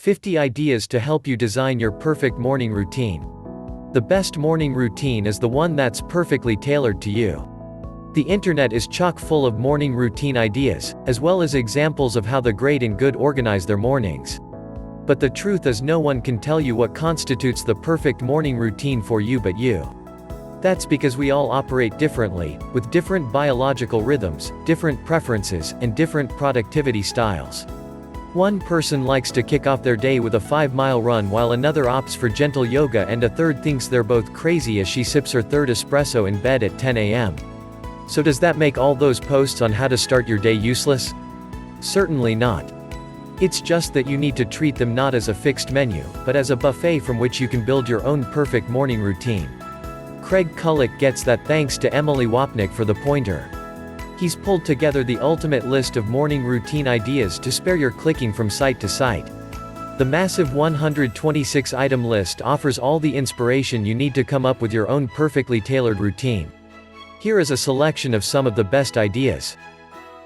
50 ideas to help you design your perfect morning routine. The best morning routine is the one that's perfectly tailored to you. The internet is chock full of morning routine ideas, as well as examples of how the great and good organize their mornings. But the truth is, no one can tell you what constitutes the perfect morning routine for you but you. That's because we all operate differently, with different biological rhythms, different preferences, and different productivity styles. One person likes to kick off their day with a 5-mile run while another opts for gentle yoga and a third thinks they're both crazy as she sips her third espresso in bed at 10 a.m. So does that make all those posts on how to start your day useless? Certainly not. It's just that you need to treat them not as a fixed menu, but as a buffet from which you can build your own perfect morning routine. Craig Kulick gets that thanks to Emily Wapnick for the pointer. He's pulled together the ultimate list of morning routine ideas to spare your clicking from site to site. The massive 126-item list offers all the inspiration you need to come up with your own perfectly tailored routine. Here is a selection of some of the best ideas.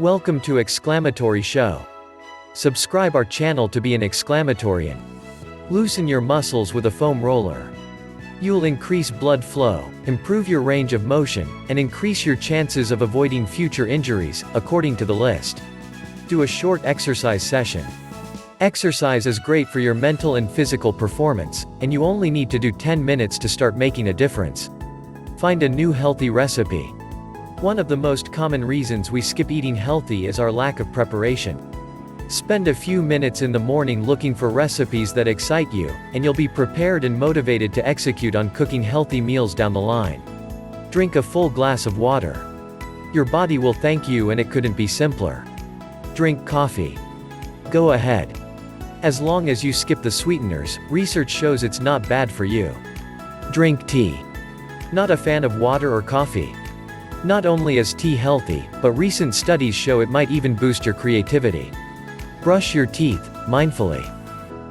Welcome to Exclamatory Show. Subscribe our channel to be an exclamatorian. Loosen your muscles with a foam roller. You'll increase blood flow, improve your range of motion, and increase your chances of avoiding future injuries, according to the list. Do a short exercise session. Exercise is great for your mental and physical performance, and you only need to do 10 minutes to start making a difference. Find a new healthy recipe. One of the most common reasons we skip eating healthy is our lack of preparation. Spend a few minutes in the morning looking for recipes that excite you, and you'll be prepared and motivated to execute on cooking healthy meals down the line. Drink a full glass of water. Your body will thank you, and it couldn't be simpler. Drink coffee. Go ahead. As long as you skip the sweeteners, research shows it's not bad for you. Drink tea. Not a fan of water or coffee? Not only is tea healthy, but recent studies show it might even boost your creativity. Brush your teeth, mindfully.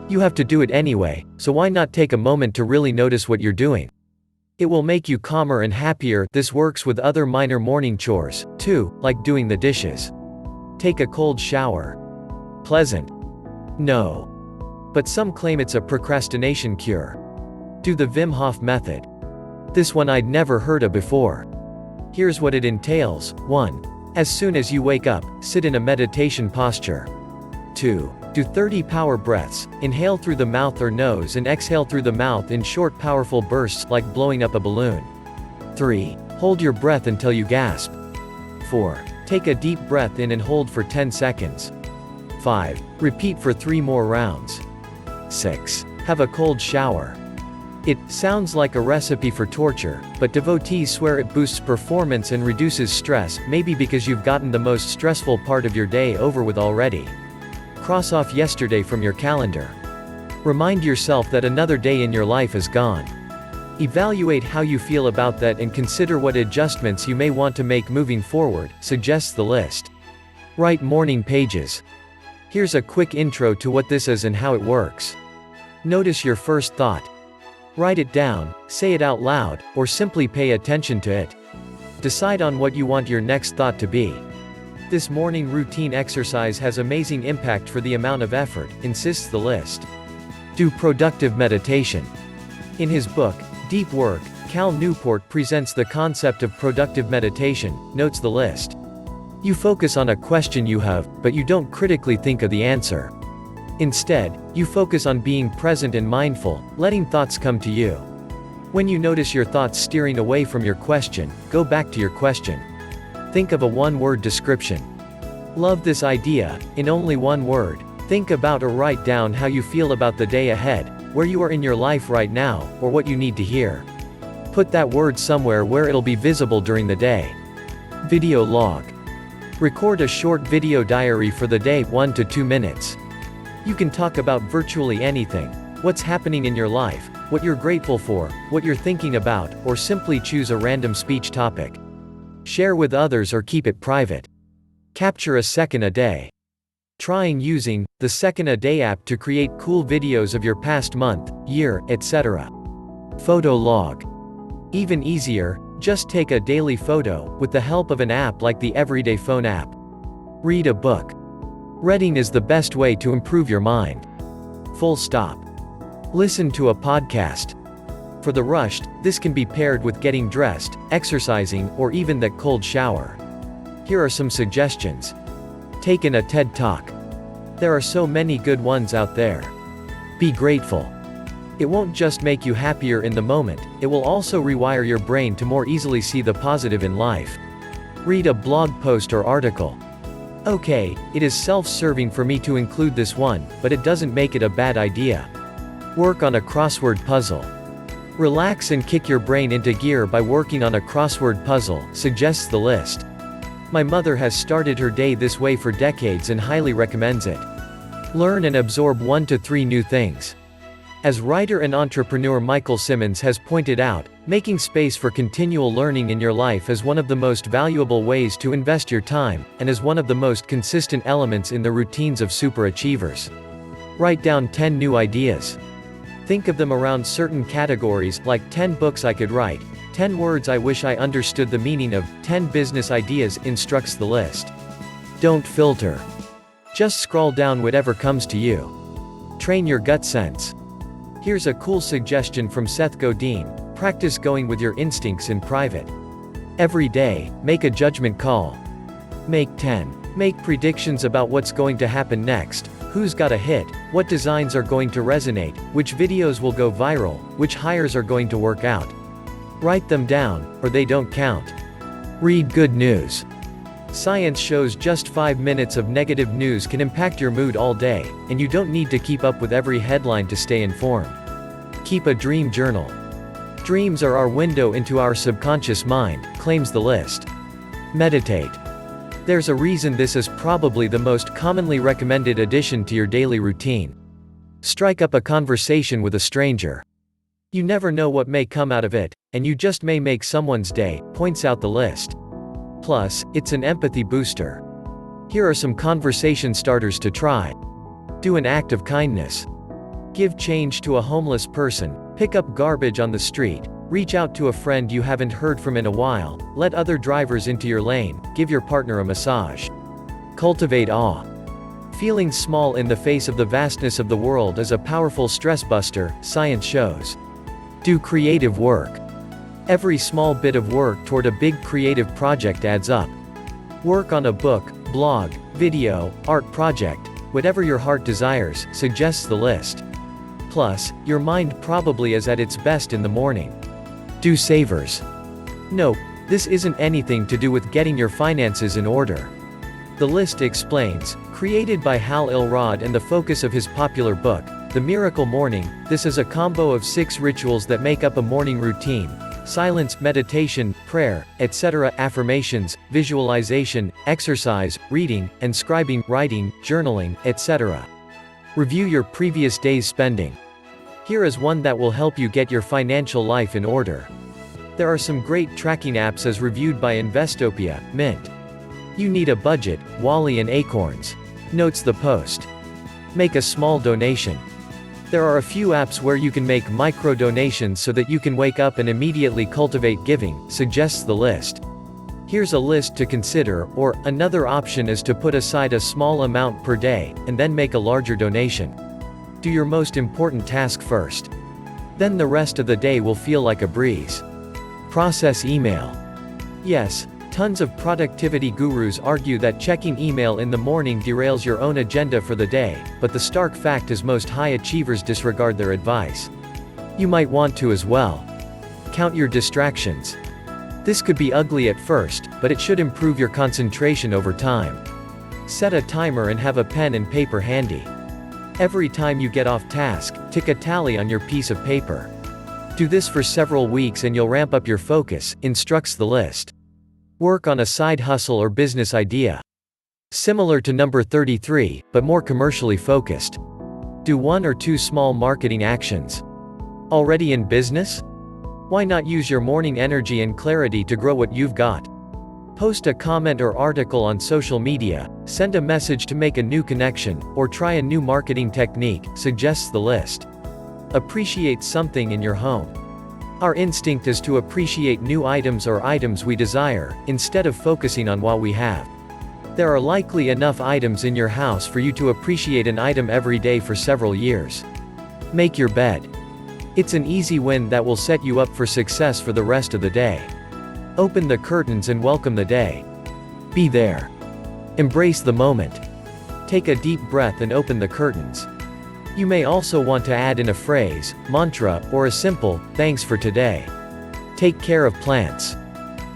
You have to do it anyway, so why not take a moment to really notice what you're doing? It will make you calmer and happier. This works with other minor morning chores, too, like doing the dishes. Take a cold shower. Pleasant? No. But some claim it's a procrastination cure. Do the Wim Hof method. This one I'd never heard of before. Here's what it entails. 1. As soon as you wake up, sit in a meditation posture. 2. Do 30 power breaths, inhale through the mouth or nose and exhale through the mouth in short powerful bursts like blowing up a balloon. 3. Hold your breath until you gasp. 4. Take a deep breath in and hold for 10 seconds. 5. Repeat for 3 more rounds. 6. Have a cold shower. It sounds like a recipe for torture, but devotees swear it boosts performance and reduces stress, maybe because you've gotten the most stressful part of your day over with already. Cross off yesterday from your calendar. Remind yourself that another day in your life is gone. Evaluate how you feel about that and consider what adjustments you may want to make moving forward, suggests the list. Write morning pages. Here's a quick intro to what this is and how it works. Notice your first thought. Write it down, say it out loud, or simply pay attention to it. Decide on what you want your next thought to be. This morning routine exercise has amazing impact for the amount of effort, insists the list. Do productive meditation. In his book, Deep Work, Cal Newport presents the concept of productive meditation, notes the list. You focus on a question you have, but you don't critically think of the answer. Instead, you focus on being present and mindful, letting thoughts come to you. When you notice your thoughts steering away from your question, go back to your question. Think of a one-word description. Love this idea. In only one word, think about or write down how you feel about the day ahead, where you are in your life right now, or what you need to hear. Put that word somewhere where it'll be visible during the day. Video log. Record a short video diary for the day, 1 to 2 minutes. You can talk about virtually anything. What's happening in your life, what you're grateful for, what you're thinking about, or simply choose a random speech topic. Share with others or keep it private. Capture a second a day. Trying using the Second a Day app to create cool videos of your past month, year, etc. Photo log. Even easier, just take a daily photo, with the help of an app like the Everyday Phone app. Read a book. Reading is the best way to improve your mind. full stop. Listen to a podcast. For the rushed, this can be paired with getting dressed, exercising, or even that cold shower. Here are some suggestions. Take in a TED Talk. There are so many good ones out there. Be grateful. It won't just make you happier in the moment, it will also rewire your brain to more easily see the positive in life. Read a blog post or article. Okay, it is self-serving for me to include this one, but it doesn't make it a bad idea. Work on a crossword puzzle. Relax and kick your brain into gear by working on a crossword puzzle, suggests the list. My mother has started her day this way for decades and highly recommends it. Learn and absorb 1 to 3 new things. As writer and entrepreneur Michael Simmons has pointed out, making space for continual learning in your life is one of the most valuable ways to invest your time, and is one of the most consistent elements in the routines of superachievers. Write down 10 new ideas. Think of them around certain categories, like 10 books I could write, 10 words I wish I understood the meaning of, 10 business ideas, instructs the list. Don't filter. Just scroll down whatever comes to you. Train your gut sense. Here's a cool suggestion from Seth Godin: practice going with your instincts in private. Every day, make a judgment call. Make 10. Make predictions about what's going to happen next. Who's got a hit? What designs are going to resonate? Which videos will go viral? Which hires are going to work out? Write them down, or they don't count. Read good news. Science shows just 5 minutes of negative news can impact your mood all day, and you don't need to keep up with every headline to stay informed. Keep a dream journal. Dreams are our window into our subconscious mind, claims the list. Meditate. There's a reason this is probably the most commonly recommended addition to your daily routine. Strike up a conversation with a stranger. You never know what may come out of it, and you just may make someone's day, points out the list. Plus, it's an empathy booster. Here are some conversation starters to try. Do an act of kindness. Give change to a homeless person, pick up garbage on the street, reach out to a friend you haven't heard from in a while, let other drivers into your lane, give your partner a massage. Cultivate awe. Feeling small in the face of the vastness of the world is a powerful stress buster, science shows. Do creative work. Every small bit of work toward a big creative project adds up. Work on a book, blog, video, art project, whatever your heart desires, suggests the list. Plus, your mind probably is at its best in the morning. Do savers. Nope, this isn't anything to do with getting your finances in order. The list explains, created by Hal Elrod and the focus of his popular book, The Miracle Morning. This is a combo of 6 rituals that make up a morning routine: silence, meditation, prayer, etc., affirmations, visualization, exercise, reading, and scribing, writing, journaling, etc. Review your previous day's spending. Here is one that will help you get your financial life in order. There are some great tracking apps as reviewed by Investopia, Mint. You need a budget, Wally and Acorns. Notes the post. Make a small donation. There are a few apps where you can make micro donations so that you can wake up and immediately cultivate giving, suggests the list. Here's a list to consider, or, another option is to put aside a small amount per day, and then make a larger donation. Do your most important task first. Then the rest of the day will feel like a breeze. Process email. Yes, tons of productivity gurus argue that checking email in the morning derails your own agenda for the day, but the stark fact is most high achievers disregard their advice. You might want to as well. Count your distractions. This could be ugly at first, but it should improve your concentration over time. Set a timer and have a pen and paper handy. Every time you get off task, tick a tally on your piece of paper. Do this for several weeks and you'll ramp up your focus, instructs the list. Work on a side hustle or business idea. Similar to number 33, but more commercially focused. Do 1 or 2 small marketing actions. Already in business? Why not use your morning energy and clarity to grow what you've got? Post a comment or article on social media, send a message to make a new connection, or try a new marketing technique, suggests the list. Appreciate something in your home. Our instinct is to appreciate new items or items we desire, instead of focusing on what we have. There are likely enough items in your house for you to appreciate an item every day for several years. Make your bed. It's an easy win that will set you up for success for the rest of the day. Open the curtains and welcome the day. Be there. Embrace the moment. Take a deep breath and open the curtains. You may also want to add in a phrase, mantra, or a simple, thanks for today. Take care of plants.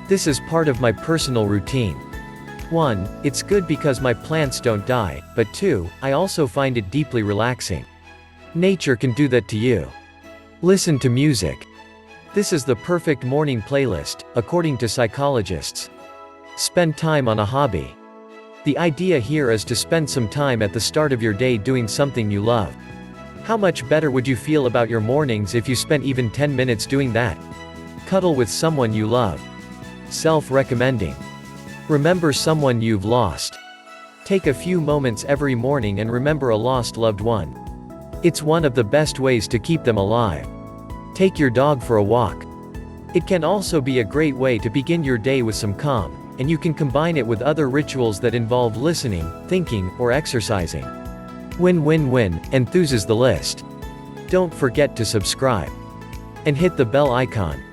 This is part of my personal routine. 1. It's good because my plants don't die, but 2. I also find it deeply relaxing. Nature can do that to you. Listen to music. This is the perfect morning playlist, according to psychologists. Spend time on a hobby. The idea here is to spend some time at the start of your day doing something you love. How much better would you feel about your mornings if you spent even 10 minutes doing that? Cuddle with someone you love. Self-recommending. Remember someone you've lost. Take a few moments every morning and remember a lost loved one. It's one of the best ways to keep them alive. Take your dog for a walk. It can also be a great way to begin your day with some calm, and you can combine it with other rituals that involve listening, thinking, or exercising. Win-win-win, enthuses the list. Don't forget to subscribe. And hit the bell icon.